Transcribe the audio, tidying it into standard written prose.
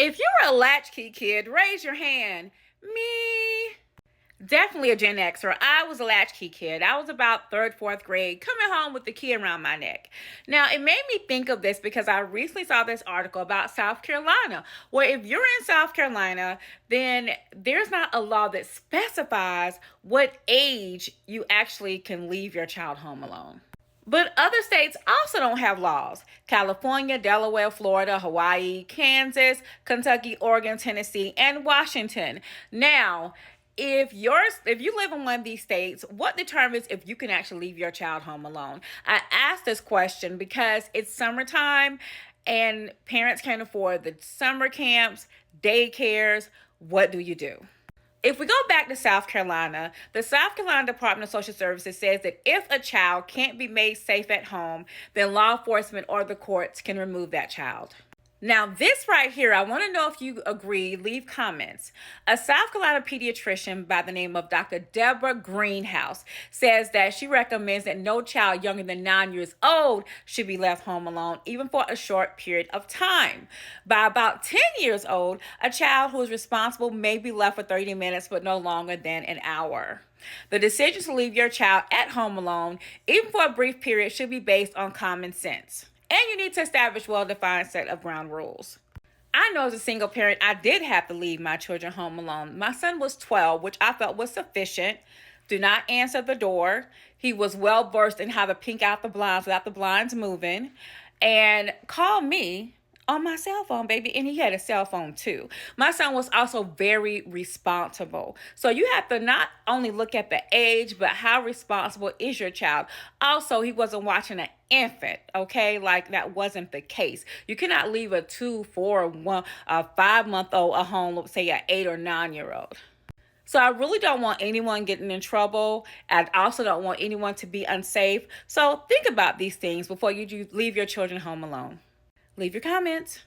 If you're a latchkey kid, raise your hand. Me. Definitely a Gen Xer. I was a latchkey kid. I was about third, fourth grade, coming home with the key around my neck. Now, it made me think of this because I recently saw this article about South Carolina, where if you're in South Carolina, then there's not a law that specifies what age you actually can leave your child home alone. But other states also don't have laws. California, Delaware, Florida, Hawaii, Kansas, Kentucky, Oregon, Tennessee, and Washington. Now, if you live in one of these states, what determines if you can actually leave your child home alone? I asked this question because it's summertime and parents can't afford the summer camps, daycares. What do you do? If we go back to South Carolina, the South Carolina Department of Social Services says that if a child can't be made safe at home, then law enforcement or the courts can remove that child. Now, this right here, I want to know if you agree. Leave comments. A South Carolina pediatrician by the name of Dr. Deborah Greenhouse says that she recommends that no child younger than 9 years old should be left home alone, even for a short period of time. By about 10 years old, a child who is responsible may be left for 30 minutes, but no longer than an hour. The decision to leave your child at home alone, even for a brief period, should be based on common sense. And you need to establish a well-defined set of ground rules. I know as a single parent, I did have to leave my children home alone. My son was 12, which I felt was sufficient. Do not answer the door. He was well versed in how to peek out the blinds without the blinds moving. And call me on my cell phone, baby. And he had a cell phone too. My son was also very responsible. So you have to not only look at the age, but how responsible is your child. Also, he wasn't watching an infant, okay? Like that wasn't the case. You cannot leave a 2, 4, 1, a 5-month-old at home, let's say an 8 or 9-year-old. So I really don't want anyone getting in trouble. I also don't want anyone to be unsafe. So think about these things before you leave your children home alone. Leave your comments.